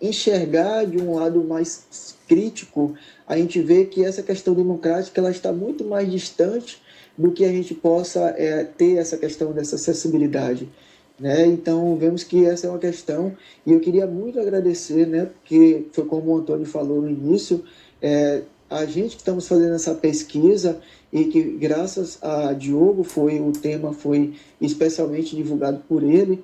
enxergar de um lado mais crítico, a gente vê que essa questão democrática ela está muito mais distante do que a gente possa ter essa questão dessa acessibilidade. né? Então, vemos que essa é uma questão, e eu queria muito agradecer, né? Porque foi como o Antônio falou no início, a gente que estamos fazendo essa pesquisa e que graças a Diogo o tema foi especialmente divulgado por ele.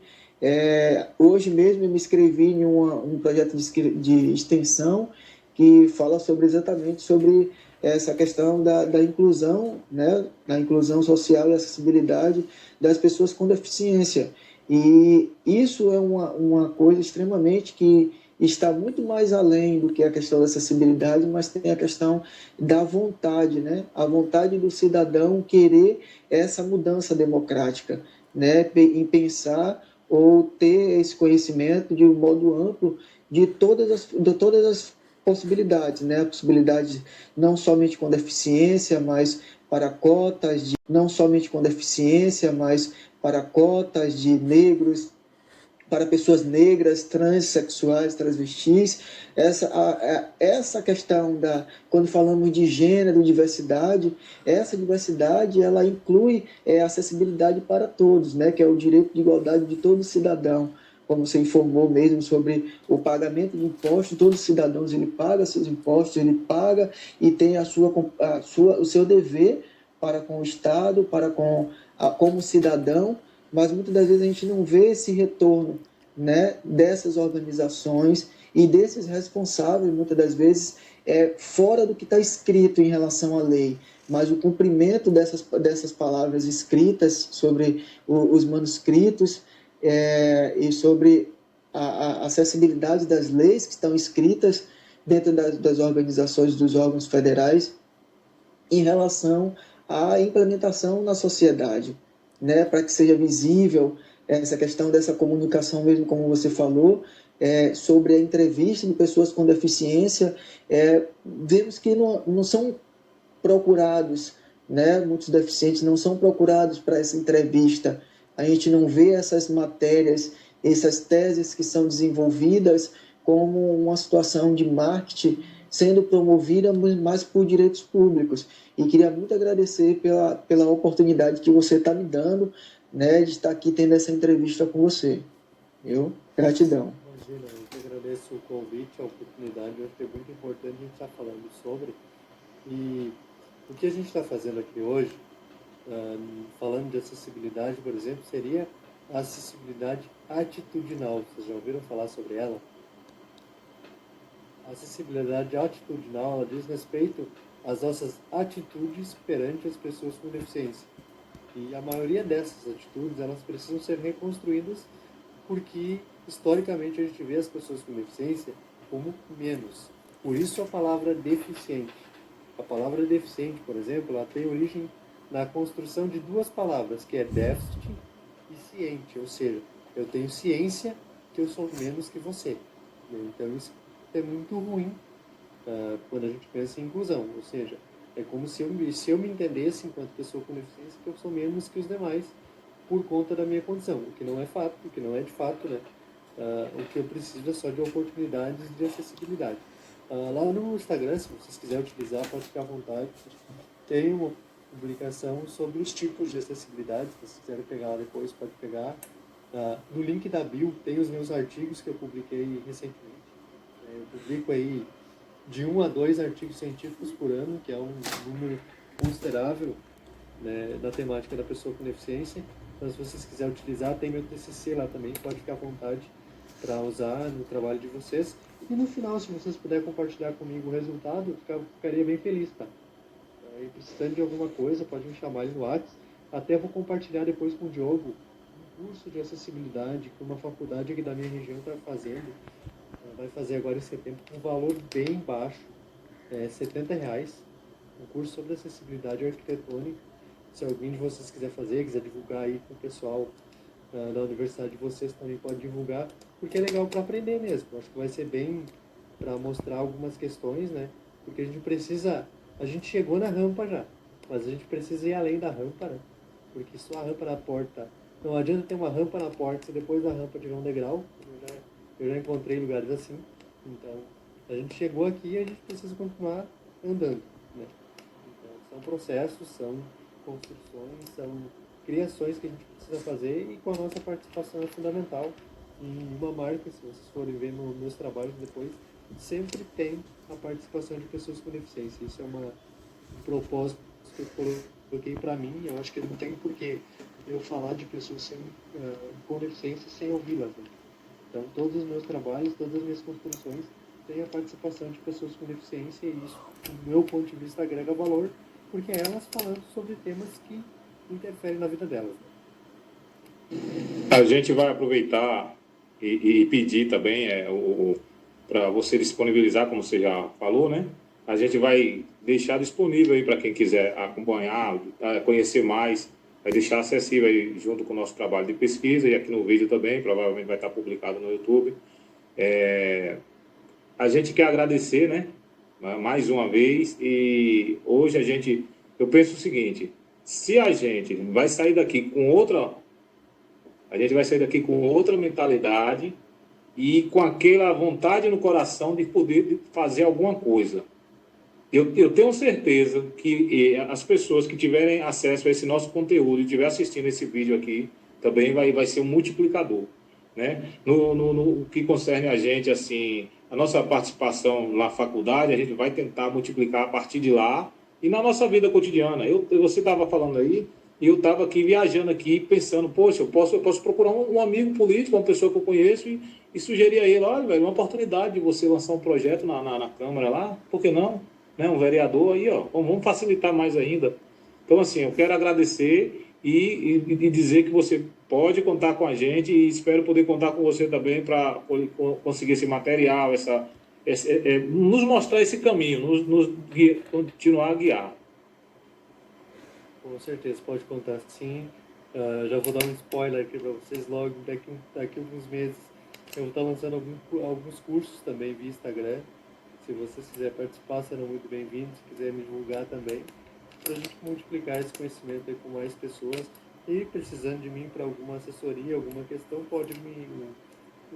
Hoje mesmo eu me inscrevi em um projeto de extensão que fala exatamente sobre essa questão da inclusão, né, da inclusão social e acessibilidade das pessoas com deficiência. E isso é uma coisa extremamente que está muito mais além do que a questão da acessibilidade, mas tem a questão da vontade, né? A vontade do cidadão querer essa mudança democrática, né? Em pensar ou ter esse conhecimento de um modo amplo de todas as possibilidades, né? Possibilidades não somente com deficiência, mas para cotas de não somente com deficiência, mas para cotas de negros, para pessoas negras, transexuais, transvestis. Essa questão quando falamos de gênero, diversidade, essa diversidade ela inclui acessibilidade para todos, né, que é o direito de igualdade de todo cidadão. Como você informou mesmo sobre o pagamento de impostos, todos os cidadãos ele paga seus impostos, ele paga e tem o seu dever para com o Estado, como cidadão, mas muitas das vezes a gente não vê esse retorno, né, dessas organizações e desses responsáveis, muitas das vezes, fora do que está escrito em relação à lei, mas o cumprimento dessas palavras escritas sobre os manuscritos e sobre a acessibilidade das leis que estão escritas dentro das organizações dos órgãos federais em relação à implementação na sociedade, né, para que seja visível essa questão dessa comunicação, mesmo como você falou, sobre a entrevista de pessoas com deficiência. Vemos que não são procurados, né, muitos deficientes não são procurados para essa entrevista. A gente não vê essas matérias, essas teses que são desenvolvidas como uma situação de marketing sendo promovida, mas por direitos públicos. E queria muito agradecer pela oportunidade que você está me dando, né, de estar aqui tendo essa entrevista com você. Gratidão. Imagina, eu que agradeço o convite, a oportunidade, eu acho que é muito importante a gente estar falando sobre. E o que a gente está fazendo aqui hoje, falando de acessibilidade, por exemplo, seria a acessibilidade atitudinal. Vocês já ouviram falar sobre ela? A acessibilidade atitudinal, ela diz respeito às nossas atitudes perante as pessoas com deficiência. E a maioria dessas atitudes, elas precisam ser reconstruídas porque, historicamente, a gente vê as pessoas com deficiência como menos. Por isso a palavra deficiente. A palavra deficiente, por exemplo, ela tem origem na construção de duas palavras, que é déficit e ciente. Ou seja, eu tenho ciência que eu sou menos que você. Então isso é muito ruim quando a gente pensa em inclusão. Ou seja, é como se eu me entendesse, enquanto pessoa com deficiência, que eu sou menos que os demais por conta da minha condição. O que não é fato, o que não é de fato, né? O que eu preciso é só de oportunidades de acessibilidade. Lá no Instagram, se vocês quiserem utilizar, pode ficar à vontade. Tem uma publicação sobre os tipos de acessibilidade. Se vocês quiserem pegar lá depois, pode pegar. No link da bio tem os meus artigos que eu publiquei recentemente. Eu publico aí de 1 a 2 artigos científicos por ano, que é um número considerável, né, da temática da pessoa com deficiência. Então, se vocês quiserem utilizar, tem meu TCC lá também, pode ficar à vontade para usar no trabalho de vocês. E no final, se vocês puderem compartilhar comigo o resultado, eu ficaria bem feliz, tá? E precisando de alguma coisa, pode me chamar ali no WhatsApp. Até vou compartilhar depois com o Diogo um curso de acessibilidade que uma faculdade aqui da minha região está fazendo. Vai fazer agora em setembro com um valor bem baixo, R$70. Um curso sobre acessibilidade arquitetônica. Se alguém de vocês quiser fazer, quiser divulgar aí com o pessoal da universidade de vocês, também pode divulgar, porque é legal para aprender mesmo. Acho que vai ser bem para mostrar algumas questões, né? Porque a gente chegou na rampa já, mas a gente precisa ir além da rampa, né? Porque só a rampa na porta, não adianta ter uma rampa na porta se depois da rampa tiver um degrau. Eu já encontrei lugares assim. Então, a gente chegou aqui e a gente precisa continuar andando, né? Então, são processos, são construções, são criações que a gente precisa fazer, e com a nossa participação é fundamental. Em uma marca, se vocês forem ver nos meus trabalhos depois, sempre tem a participação de pessoas com deficiência. Isso é um propósito que eu coloquei para mim. Eu acho que não tem porquê eu falar de pessoas com deficiência sem ouvi-las, né? Então, todos os meus trabalhos, todas as minhas construções têm a participação de pessoas com deficiência, e isso, do meu ponto de vista, agrega valor, porque é elas falando sobre temas que interferem na vida delas, né? A gente vai aproveitar e pedir também para você disponibilizar, como você já falou, né? A gente vai deixar disponível aí para quem quiser acompanhar, conhecer mais, vai deixar acessível aí junto com o nosso trabalho de pesquisa, e aqui no vídeo também, provavelmente vai estar publicado no YouTube. A gente quer agradecer, né? Mais uma vez, e hoje eu penso o seguinte: se a gente vai sair daqui com outra mentalidade e com aquela vontade no coração de poder fazer alguma coisa. Eu tenho certeza que as pessoas que tiverem acesso a esse nosso conteúdo e estiver assistindo esse vídeo aqui, também vai ser um multiplicador, né? No que concerne a gente, assim, a nossa participação na faculdade, a gente vai tentar multiplicar a partir de lá e na nossa vida cotidiana. Você estava falando aí, e eu estava aqui viajando aqui, pensando, poxa, eu posso procurar um amigo político, uma pessoa que eu conheço, e sugerir a ele: olha, velho, uma oportunidade de você lançar um projeto na Câmara lá, por que não? Né, um vereador aí, ó, vamos facilitar mais ainda. Então, assim, eu quero agradecer e dizer que você pode contar com a gente, e espero poder contar com você também para conseguir esse material, nos mostrar esse caminho, continuar a guiar. Com certeza, pode contar sim. Já vou dar um spoiler aqui para vocês. Logo daqui a alguns meses eu vou estar lançando alguns cursos também via Instagram. Se vocês quiserem participar, serão muito bem-vindos. Se quiser me divulgar também, para a gente multiplicar esse conhecimento aí com mais pessoas. E precisando de mim para alguma assessoria, alguma questão, o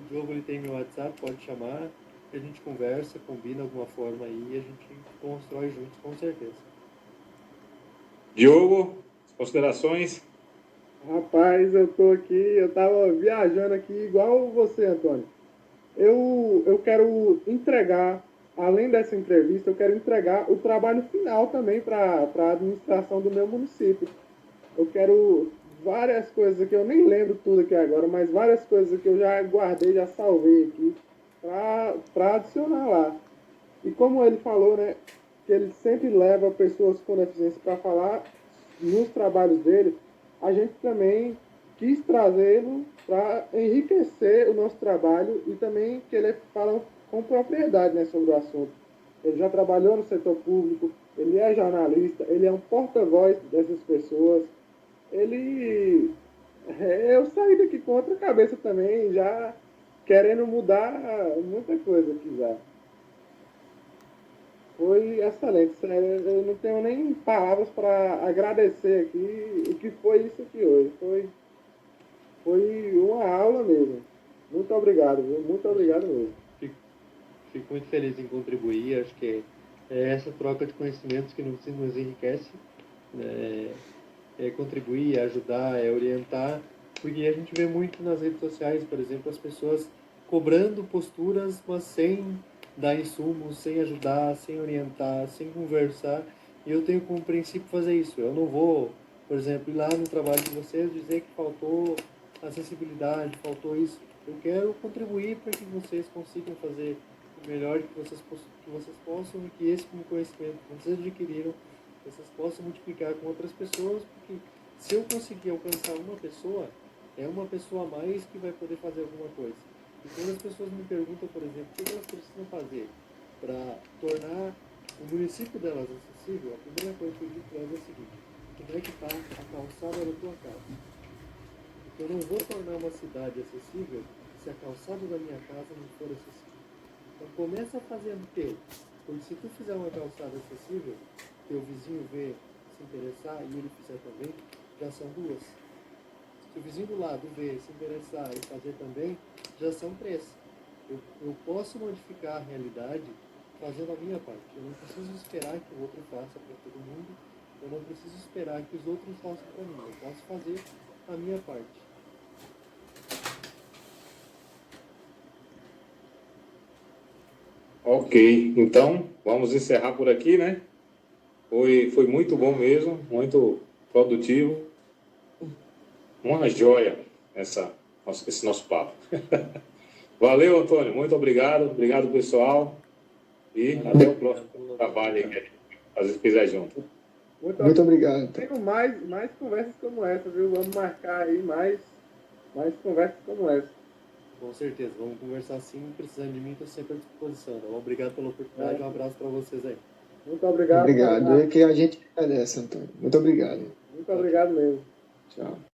Diogo, ele tem meu WhatsApp, pode chamar, a gente conversa, combina alguma forma aí e a gente constrói juntos, com certeza. Diogo, considerações? Rapaz, eu tava viajando aqui igual você, Antônio. Eu quero entregar, além dessa entrevista, eu quero entregar o trabalho final também para a administração do meu município. Eu quero várias coisas que eu nem lembro tudo aqui agora, mas várias coisas que eu já guardei, já salvei aqui, para adicionar lá. E como ele falou, né, que ele sempre leva pessoas com deficiência para falar nos trabalhos dele, a gente também quis trazê-lo para enriquecer o nosso trabalho, e também que ele fala com propriedade, né, sobre o assunto. Ele já trabalhou no setor público, ele é jornalista, ele é um porta-voz dessas pessoas. Eu saí daqui com outra cabeça também, já querendo mudar muita coisa aqui já. Foi excelente, sério. Eu não tenho nem palavras para agradecer aqui o que foi isso aqui hoje. Foi uma aula mesmo. Muito obrigado, viu? Muito obrigado mesmo. Fico muito feliz em contribuir. Acho que é essa troca de conhecimentos que nos enriquece, né? É contribuir, é ajudar, é orientar, porque a gente vê muito nas redes sociais, por exemplo, as pessoas cobrando posturas, mas sem dar insumos, sem ajudar, sem orientar, sem conversar. E eu tenho como princípio fazer isso. Eu não vou, por exemplo, ir lá no trabalho de vocês dizer que faltou acessibilidade, faltou isso. Eu quero contribuir para que vocês consigam fazer o melhor que vocês possam, e que esse conhecimento que vocês adquiriram, vocês possam multiplicar com outras pessoas, porque se eu conseguir alcançar uma pessoa, é uma pessoa a mais que vai poder fazer alguma coisa. E quando as pessoas me perguntam, por exemplo, o que elas precisam fazer para tornar o município delas acessível, a primeira coisa que eu digo para elas é a seguinte: como é que está a calçada da tua casa? Porque eu não vou tornar uma cidade acessível se a calçada da minha casa não for acessível. Então começa fazendo teu. Porque se tu fizer uma calçada acessível, teu vizinho vê, se interessar, e ele fizer também, já são duas. Se o vizinho do lado ver, se interessar e fazer também, já são três. Eu posso modificar a realidade fazendo a minha parte. Eu não preciso esperar que o outro faça para todo mundo, Eu não preciso esperar que os outros façam para mim. Eu posso fazer a minha parte. Ok, então vamos encerrar por aqui, né? Foi muito bom mesmo, muito produtivo. Uma joia esse nosso papo. Valeu, Antônio. Muito obrigado. Obrigado, pessoal. E até o próximo trabalho aí que a gente fizer junto. Muito obrigado. Tenho mais conversas como essa, viu? Vamos marcar aí mais conversas como essa. Com certeza, vamos conversar sim. Precisando de mim, estou sempre à disposição. Né? Obrigado pela oportunidade. Um abraço para vocês aí. Muito obrigado. Obrigado. É que a gente agradece, Antônio. Muito obrigado. Muito obrigado mesmo. Tchau.